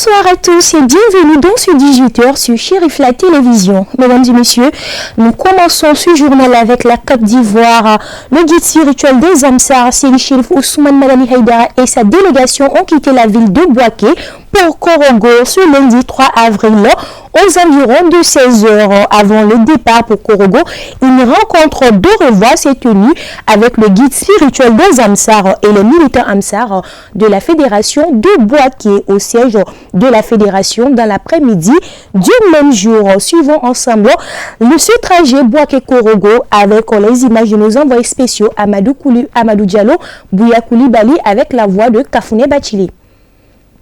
Bonsoir à tous et bienvenue dans ce 18h sur Chérif la télévision. Mesdames et messieurs, nous commençons ce journal avec la Côte d'Ivoire. Le guide spirituel des Ansar, Seydi Chérif Ousmane Madani Haïdara et sa délégation ont quitté la ville de Bouaké pour Korogo ce lundi 3 avril aux environs de 16h. Avant le départ pour Korogo, une rencontre de revoir s'est tenue avec le guide spirituel des Ansar et les militants Ansar de la fédération de Bouaké au siège de la fédération dans l'après-midi du même jour. Suivons ensemble ce trajet Bouaké-Korogo avec les images de nos envoyés spéciaux Amadou Diallo, Bouya Koulibaly avec la voix de Kafouné Bachili.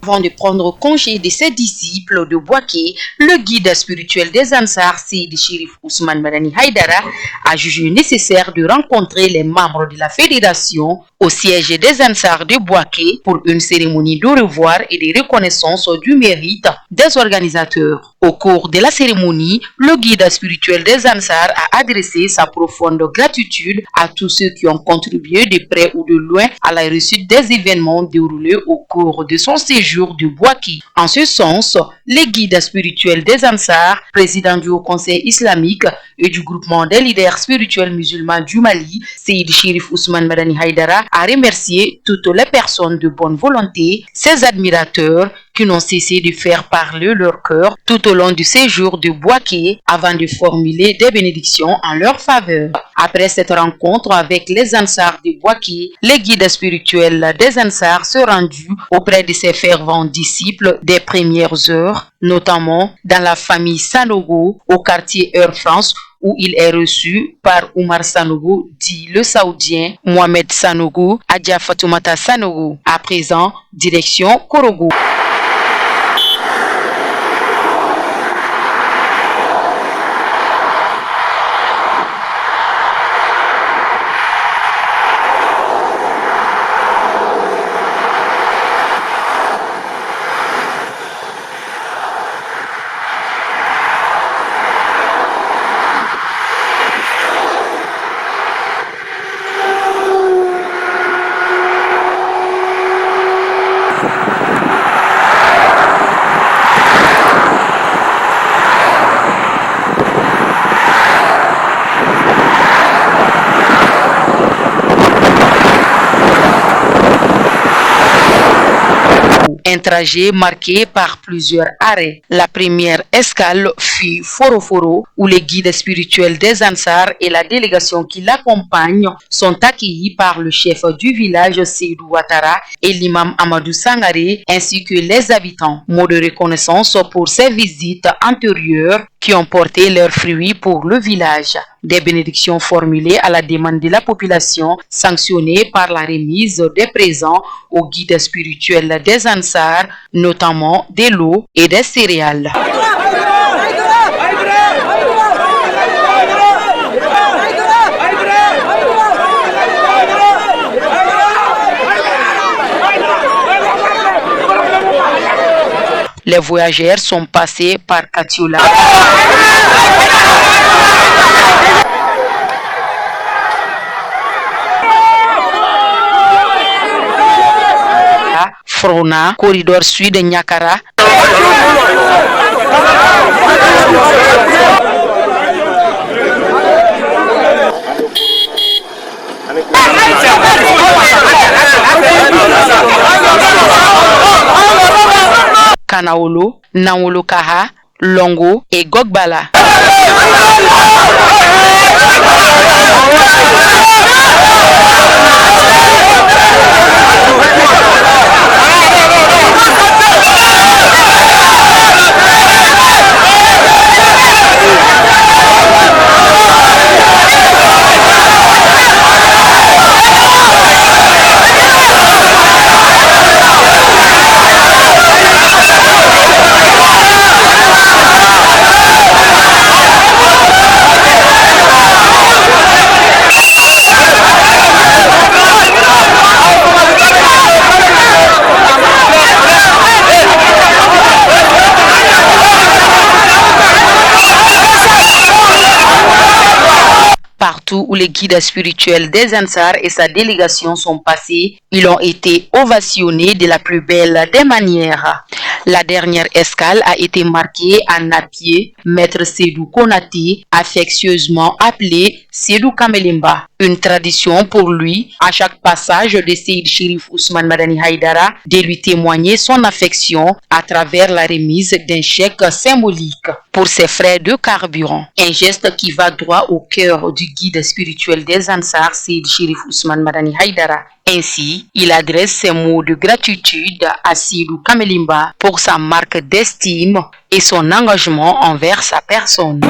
Avant de prendre congé de ses disciples de Bouaké, le guide spirituel des Ansar, Seydi Chérif Ousmane Madani Haïdara, a jugé nécessaire de rencontrer les membres de la fédération au siège des Ansar de Bouaké pour une cérémonie de revoir et de reconnaissance du mérite des organisateurs. Au cours de la cérémonie, le guide spirituel des Ansar a adressé sa profonde gratitude à tous ceux qui ont contribué de près ou de loin à la réussite des événements déroulés au cours de son séjour de Bouaké. En ce sens, le guide spirituel des Ansar, président du Haut Conseil islamique et du groupement des leaders spirituels musulmans du Mali, Seydi Chérif Ousmane Madani Haïdara, a remercié toutes les personnes de bonne volonté, ses admirateurs, qui n'ont cessé de faire parler leur cœur tout au long du séjour de Bouaké avant de formuler des bénédictions en leur faveur. Après cette rencontre avec les Ansar de Bouaké, le guide spirituel des Ansar se rendu auprès de ses fervents disciples des premières heures, notamment dans la famille Sanogo, au quartier Air France, où il est reçu par Oumar Sanogo, dit le Saoudien, Mohamed Sanogo, Adja Fatoumata Sanogo. À présent, direction Korogo. Un trajet marqué par plusieurs arrêts. La première escale fut Foroforo, où les guides spirituels des Ansar et la délégation qui l'accompagne sont accueillis par le chef du village Seydou Ouattara et l'imam Amadou Sangaré, ainsi que les habitants. Mot de reconnaissance pour ces visites antérieures qui ont porté leurs fruits pour le village. Des bénédictions formulées à la demande de la population, sanctionnées par la remise des présents aux guides spirituels des Ansar, notamment de l'eau et des céréales. Les voyageurs sont passés par Katioula, Frona, corridor sud de Niakara, Kanaolo, Naolo Kaha, Longo et Gogbala. Partout où les guides spirituels des Ansar et sa délégation sont passés, ils ont été ovationnés de la plus belle des manières. La dernière escale a été marquée en appier Maître Sédou Konaté, affectueusement appelé Sédou Kamelimba. Une tradition pour lui, à chaque passage de Seydi Chérif Ousmane Madani Haïdara, de lui témoigner son affection à travers la remise d'un chèque symbolique pour ses frais de carburant. Un geste qui va droit au cœur du guide spirituel des Ansar, Seydi Chérif Ousmane Madani Haïdara. Ainsi, il adresse ses mots de gratitude à Sédou Kamelimba pour sa marque d'estime et son engagement envers sa personne.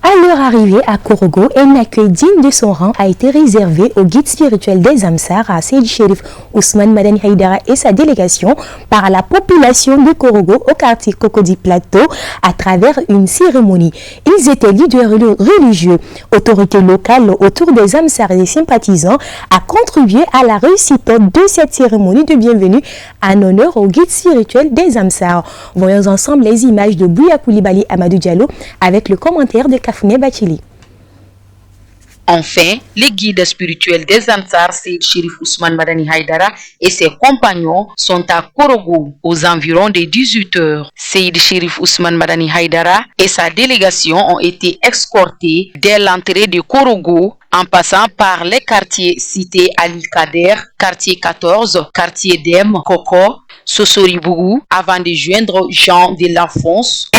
À leur arrivée à Korogo, un accueil digne de son rang a été réservé au guide spirituel des Amsar, à Seydi Chérif Ousmane Madani Haïdara et sa délégation par la population de Korogo au quartier Cocody Plateau à travers une cérémonie. Ils étaient leaders religieux, autorités locales autour des Amsar et des sympathisants à contribuer à la réussite de cette cérémonie de bienvenue en honneur au guide spirituel des Amsar. Voyons ensemble les images de Bouya Koulibaly Amadou Diallo avec le commentaire de Kafouné Bachili. Enfin, les guides spirituels des Ansar, Seydi Chérif Ousmane Madani Haïdara et ses compagnons sont à Korogo aux environs de 18h. Seydi Chérif Ousmane Madani Haïdara et sa délégation ont été escortés dès l'entrée de Korogo en passant par les quartiers cités Ali Kader, quartier 14, quartier Dem, Koko, Sosoribougou, avant de joindre Jean de l'Enfonce.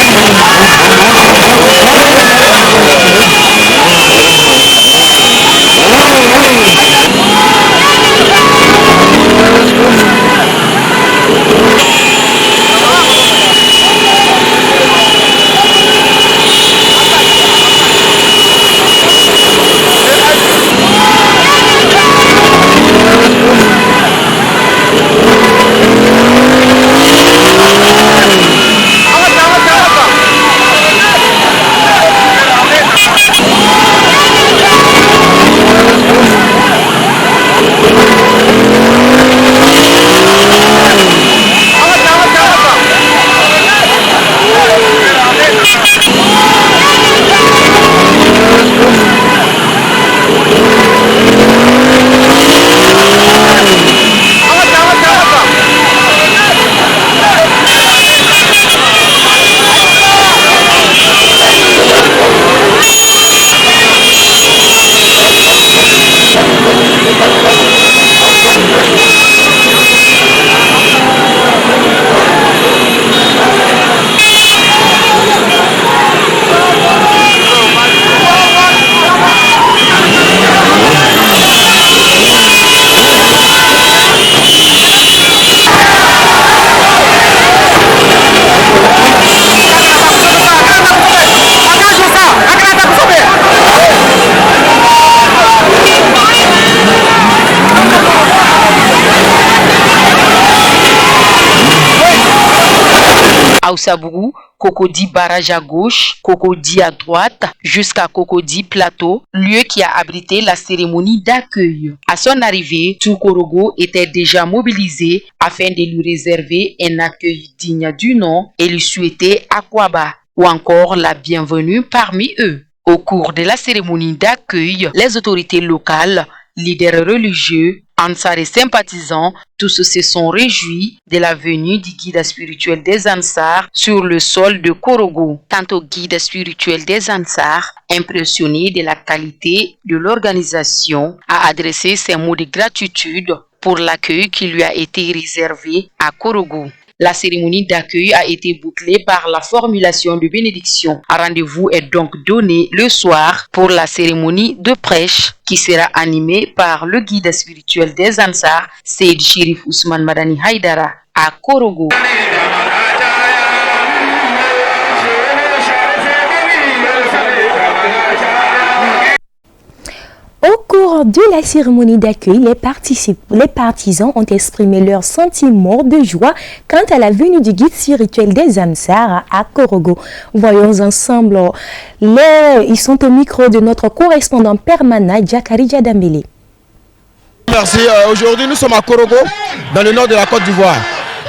Aoussabougou, Cocody barrage à gauche, Cocody à droite, jusqu'à Cocody Plateau, lieu qui a abrité la cérémonie d'accueil. À son arrivée, tout Korogo était déjà mobilisé afin de lui réserver un accueil digne du nom et lui souhaiter Akwaba ou encore la bienvenue parmi eux. Au cours de la cérémonie d'accueil, les autorités locales, leaders religieux, Ansar et sympathisants, tous se sont réjouis de la venue du guide spirituel des Ansar sur le sol de Korogo. Quant au guide spirituel des Ansar, impressionné de la qualité de l'organisation, a adressé ses mots de gratitude pour l'accueil qui lui a été réservé à Korogo. La cérémonie d'accueil a été bouclée par la formulation de bénédiction. Un rendez-vous est donc donné le soir pour la cérémonie de prêche qui sera animée par le guide spirituel des Ansar, Seydi Chérif Ousmane Madani Haïdara, à Korogo. Au cours de la cérémonie d'accueil, les partisans ont exprimé leurs sentiments de joie quant à la venue du guide spirituel des Amsar à Korogo. Voyons ensemble, ils sont au micro de notre correspondant permanent, Jakari Djadambele. Merci. Aujourd'hui, nous sommes à Korogo, dans le nord de la Côte d'Ivoire.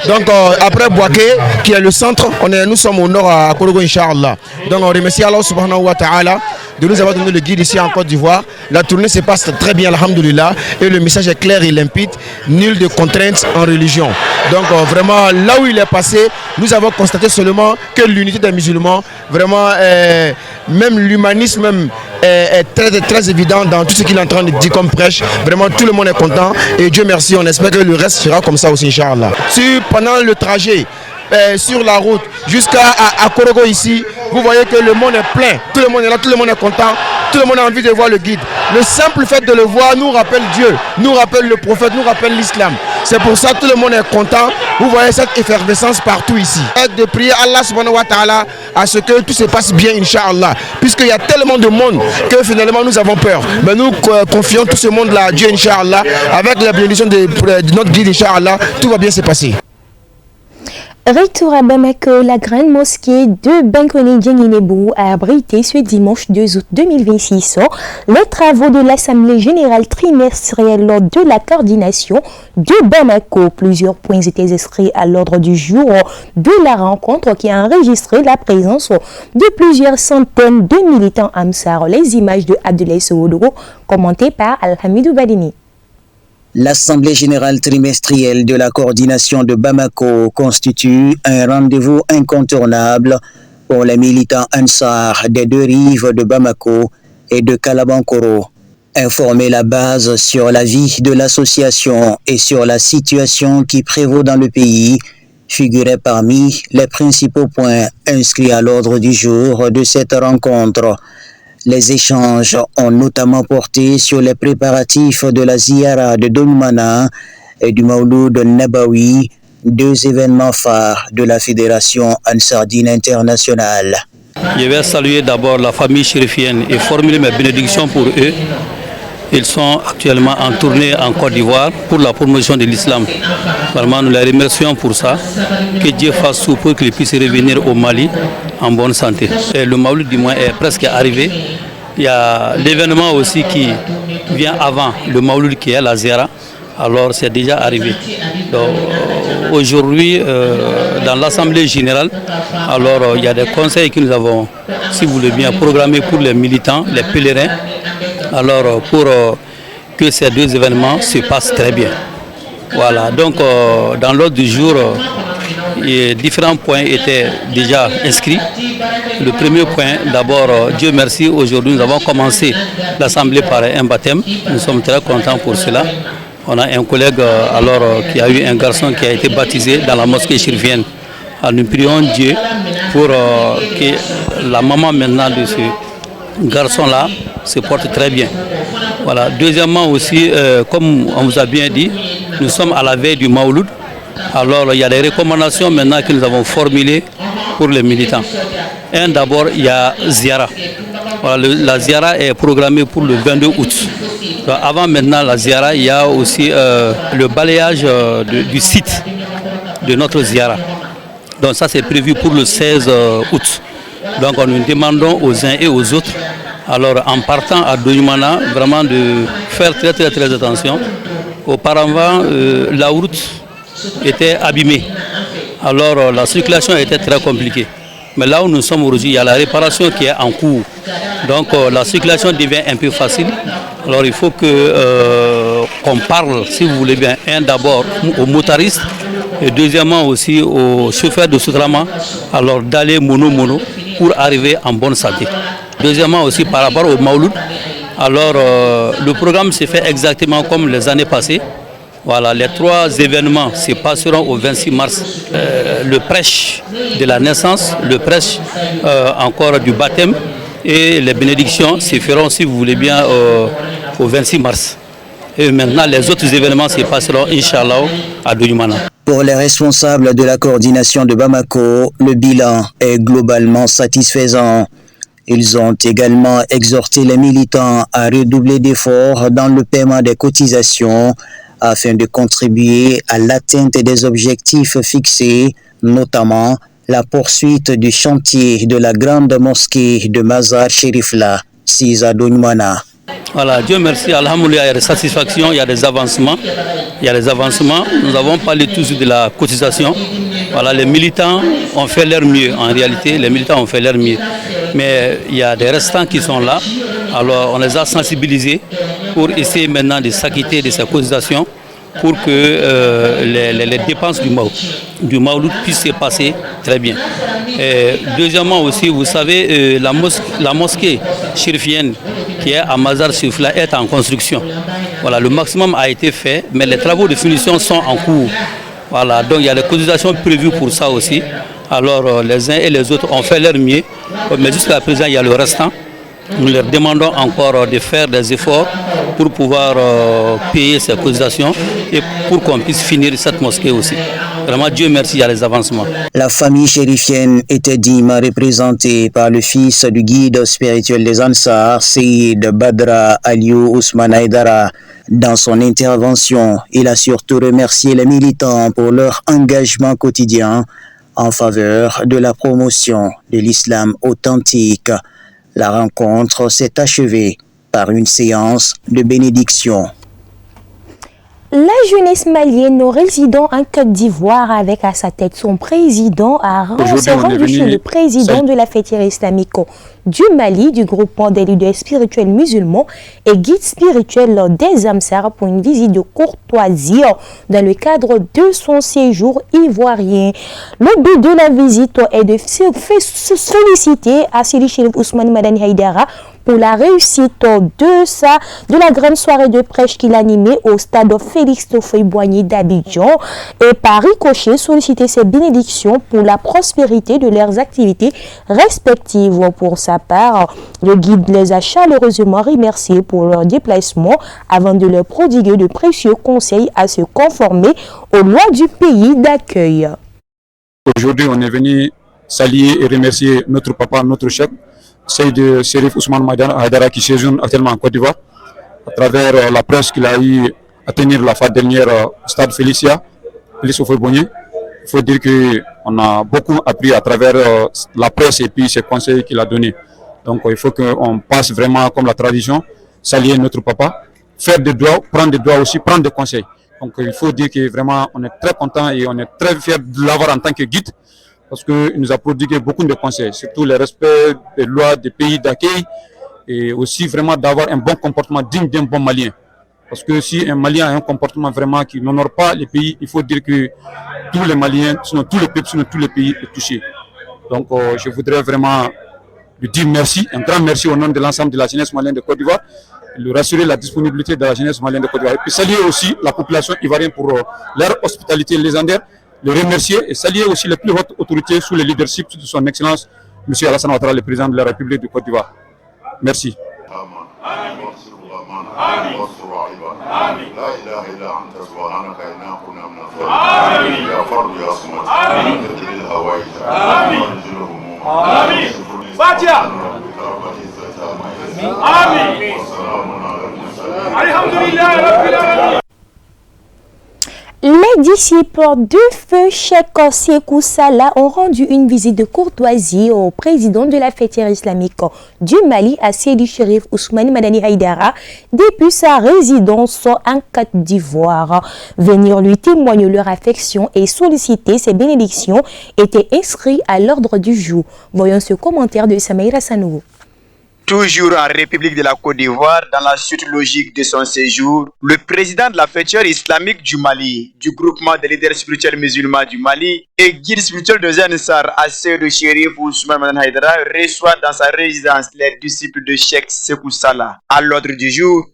Donc, après Bouaké, qui est le centre, nous sommes au nord à Korogo, Inch'Allah. Donc, on remercie Allah subhanahu wa ta'ala de nous avoir donné le guide ici en Côte d'Ivoire. La tournée se passe très bien, alhamdoulilah, et le message est clair et limpide, nul de contraintes en religion. Donc vraiment, là où il est passé, nous avons constaté seulement que l'unité des musulmans, vraiment, même l'humanisme même, est très, très évident dans tout ce qu'il est en train de dire comme prêche. Vraiment, tout le monde est content et Dieu merci, on espère que le reste sera comme ça aussi, Inch'Allah. Pendant le trajet, sur la route jusqu'à Korogo ici, vous voyez que le monde est plein, tout le monde est là, tout le monde est content, tout le monde a envie de voir le guide. Le simple fait de le voir nous rappelle Dieu, nous rappelle le prophète, nous rappelle l'islam. C'est pour ça que tout le monde est content. Vous voyez cette effervescence partout ici. Et de prier Allah subhanahu wa ta'ala à ce que tout se passe bien, Inch'Allah. Puisqu'il y a tellement de monde que finalement nous avons peur. Mais nous confions tout ce monde-là à Dieu, Inch'Allah. Avec la bénédiction de notre guide, Inch'Allah, tout va bien se passer. Retour à Bamako, la grande mosquée de Bankone-Dienginebou a abrité ce dimanche 2 août 2026 les travaux de l'Assemblée générale trimestrielle lors de la coordination de Bamako. Plusieurs points étaient inscrits à l'ordre du jour de la rencontre qui a enregistré la présence de plusieurs centaines de militants Amsar. Les images de Abdoulaye Sowodogo commentées par Alhamidou Badini. L'Assemblée générale trimestrielle de la coordination de Bamako constitue un rendez-vous incontournable pour les militants Ansar des deux rives de Bamako et de Kalabankoro. Informer la base sur la vie de l'association et sur la situation qui prévaut dans le pays figurait parmi les principaux points inscrits à l'ordre du jour de cette rencontre. Les échanges ont notamment porté sur les préparatifs de la Ziyara de Dolmana et du Mawlud Nabawi, deux événements phares de la Fédération Ansardine internationale. Je vais saluer d'abord la famille chérifienne et formuler mes bénédictions pour eux. Ils sont actuellement en tournée en Côte d'Ivoire pour la promotion de l'islam. Vraiment, nous les remercions pour ça. Que Dieu fasse tout pour qu'ils puissent revenir au Mali en bonne santé. Et le Mawlid du moins est presque arrivé. Il y a l'événement aussi qui vient avant le Mawlid qui est la Ziyara. Alors c'est déjà arrivé. Aujourd'hui, dans l'Assemblée générale, alors il y a des conseils que nous avons, si vous voulez bien, programmés pour les militants, les pèlerins. Alors pour que ces deux événements se passent très bien. Voilà, donc dans l'ordre du jour, différents points étaient déjà inscrits. Le premier point, d'abord, Dieu merci, aujourd'hui nous avons commencé l'Assemblée par un baptême. Nous sommes très contents pour cela. On a un collègue qui a eu un garçon qui a été baptisé dans la mosquée chérifienne. Alors, nous prions Dieu pour que la maman maintenant de ce garçon-là se porte très bien. Voilà. Deuxièmement aussi, comme on vous a bien dit, nous sommes à la veille du Mawlud. Alors il y a des recommandations maintenant que nous avons formulées pour les militants. D'abord, il y a Ziyara. Voilà, la Ziyara est programmée pour le 22 août. Donc, avant maintenant la Ziyara, il y a aussi le balayage du site de notre Ziyara. Donc ça c'est prévu pour le 16 août. Donc nous demandons aux uns et aux autres, alors en partant à Doyoumana, vraiment de faire très attention. Auparavant, la route était abîmée, alors la circulation était très compliquée. Mais là où nous sommes aujourd'hui, il y a la réparation qui est en cours. Donc la circulation devient un peu facile. Alors il faut qu'on parle, si vous voulez bien, d'abord aux motaristes et deuxièmement aussi aux chauffeurs de Soutrama, alors d'aller mono pour arriver en bonne santé. Deuxièmement aussi par rapport au Mawlud, alors le programme s'est fait exactement comme les années passées. Voilà, les trois événements se passeront au 26 mars. Le prêche de la naissance, le prêche encore du baptême et les bénédictions se feront, si vous voulez bien, au 26 mars. Et maintenant, les autres événements se passeront, Inch'Allah, à Doyoumana. Pour les responsables de la coordination de Bamako, le bilan est globalement satisfaisant. Ils ont également exhorté les militants à redoubler d'efforts dans le paiement des cotisations afin de contribuer à l'atteinte des objectifs fixés, notamment la poursuite du chantier de la grande mosquée de Mazar Sherifla, 6 à Doyoumana. Voilà, Dieu merci, alhamdoulilah, il y a des satisfactions, il y a des avancements. Nous avons parlé tous de la cotisation. Voilà, les militants ont fait leur mieux. En réalité, les militants ont fait leur mieux. Mais il y a des restants qui sont là. Alors, on les a sensibilisés pour essayer maintenant de s'acquitter de ces cotisations pour que les dépenses du Maouloud puissent se passer très bien. Et deuxièmement aussi, vous savez, la mosquée chérifienne qui est à Mazar-Soufla est en construction. Voilà, le maximum a été fait, mais les travaux de finition sont en cours. Voilà, donc il y a des cotisations prévues pour ça aussi. Alors les uns et les autres ont fait leur mieux, mais jusqu'à présent il y a le restant. Nous leur demandons encore de faire des efforts pour pouvoir payer ces cotisations et pour qu'on puisse finir cette mosquée aussi. Vraiment, Dieu merci, il y a les avancements. La famille chérifienne était dignement représentée par le fils du guide spirituel des Ansar, Seyyid Badra Aliou Ousmane Haïdara. Dans son intervention, il a surtout remercié les militants pour leur engagement quotidien en faveur de la promotion de l'islam authentique. La rencontre s'est achevée par une séance de bénédiction. La jeunesse malienne résidant en Côte d'Ivoire avec à sa tête son président a rendu chez le président de la fêtière islamique du Mali, du groupement des leaders spirituels musulmans et guide spirituel des Amsar pour une visite de courtoisie dans le cadre de son séjour ivoirien. Le but de la visite est de solliciter à Sidi Chérif Ousmane Madani Haïdara pour la réussite de la grande soirée de prêche qu'il animait au stade Félix Houphouët-Boigny d'Abidjan et par ricochet solliciter ses bénédictions pour la prospérité de leurs activités respectives. Pour sa part, le guide les a chaleureusement remerciés pour leur déplacement avant de leur prodiguer de précieux conseils à se conformer aux lois du pays d'accueil. Aujourd'hui, on est venu saluer et remercier notre papa, notre chef, Seyyid Chérif Ousmane Madani Haïdara qui séjourne actuellement en Côte d'Ivoire à travers la presse qu'il a eu à tenir la fois dernière au stade Félix Houphouët-Boigny. Il faut dire qu'on a beaucoup appris à travers la presse et puis ses conseils qu'il a donnés. Donc il faut qu'on passe vraiment comme la tradition, saluer notre papa, faire des doigts, prendre des doigts aussi, prendre des conseils. Donc il faut dire que vraiment on est très content et on est très fiers de l'avoir en tant que guide, parce qu'il nous a prodigué beaucoup de conseils, surtout le respect des lois des pays d'accueil et aussi vraiment d'avoir un bon comportement digne d'un bon Malien. Parce que si un Malien a un comportement vraiment qui n'honore pas les pays, il faut dire que tous les Maliens, sinon tous les peuples, sinon tous les pays sont touchés. Donc je voudrais vraiment lui dire merci, un grand merci au nom de l'ensemble de la jeunesse malienne de Côte d'Ivoire, lui rassurer la disponibilité de la jeunesse malienne de Côte d'Ivoire. Et puis saluer aussi la population ivoirienne pour leur hospitalité légendaire, le remercier et saluer aussi les plus hautes autorités sous le leadership de son Excellence, M. Alassane Ouattara, le président de la République de Côte d'Ivoire. Merci. Les disciples de feu Cheikh Sékou Salah ont rendu une visite de courtoisie au président de la fêtière islamique du Mali, à Sidi Chérif Ousmane Madani Haïdara, depuis sa résidence en Côte d'Ivoire. Venir lui témoigner leur affection et solliciter ses bénédictions était inscrit à l'ordre du jour. Voyons ce commentaire de Samaïra Sanogo. Toujours en République de la Côte d'Ivoire, dans la suite logique de son séjour, le président de la fêtière islamique du Mali, du groupement des leaders spirituels musulmans du Mali et guide spirituel de Zansar, Seyyid Chérif Ousmane Madani Haïdara, reçoit dans sa résidence les disciples de Cheikh Sékou Salah. À l'ordre du jour,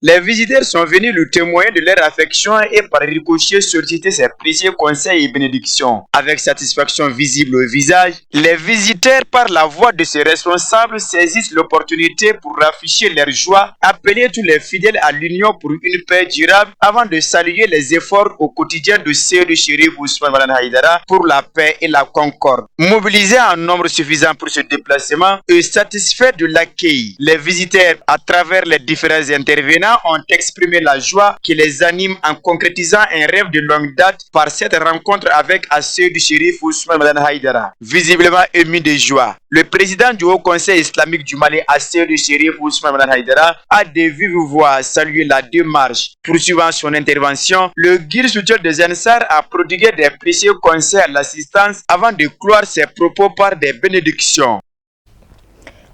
les visiteurs sont venus lui témoigner de leur affection et par ricochet solliciter ses précieux conseils et bénédictions. Avec satisfaction visible au visage, les visiteurs, par la voix de ses responsables, saisissent l'opportunité pour afficher leur joie, appeler tous les fidèles à l'union pour une paix durable, avant de saluer les efforts au quotidien de Seyyid Chérif Ousmane Madani Haïdara pour la paix et la concorde. Mobilisés en nombre suffisant pour ce déplacement et satisfaits de l'accueil, les visiteurs, à travers les différents intervenants, intervenants ont exprimé la joie qui les anime en concrétisant un rêve de longue date par cette rencontre avec Asseyou Chérif Ousmane Madani Haïdara. Visiblement ému de joie, le président du Haut Conseil islamique du Mali, Asseyou Chérif Ousmane Madani Haïdara, a de vive voix salué la démarche. Poursuivant son intervention, le guide spirituel des Ansar a prodigué des précieux conseils à l'assistance avant de clore ses propos par des bénédictions.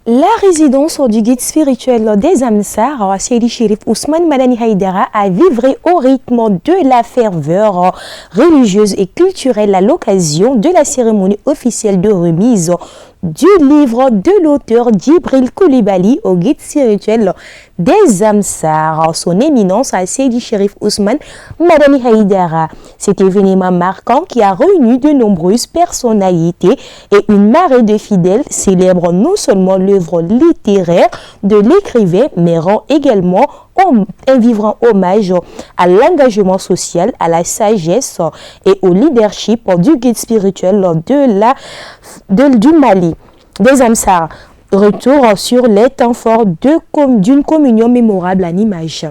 La résidence du guide spirituel des Ansar, Seydi Chérif Ousmane Madani Haïdara, a vivré au rythme de la ferveur religieuse et culturelle à l'occasion de la cérémonie officielle de remise du livre de l'auteur Djibril Koulibaly au guide spirituel des Ansar, son éminence à Seydi Chérif Ousmane Madani Haïdara. Cet événement marquant qui a réuni de nombreuses personnalités et une marée de fidèles célèbre non seulement l'œuvre littéraire de l'écrivain, mais rend également un vivant hommage à l'engagement social, à la sagesse et au leadership du guide spirituel du Mali, des Ansar. Retour sur les temps forts d'une communion mémorable en images.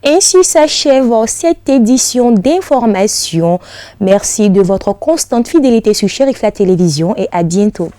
Ainsi s'achève cette édition d'information. Merci de votre constante fidélité sur Cherifla Télévision et à bientôt.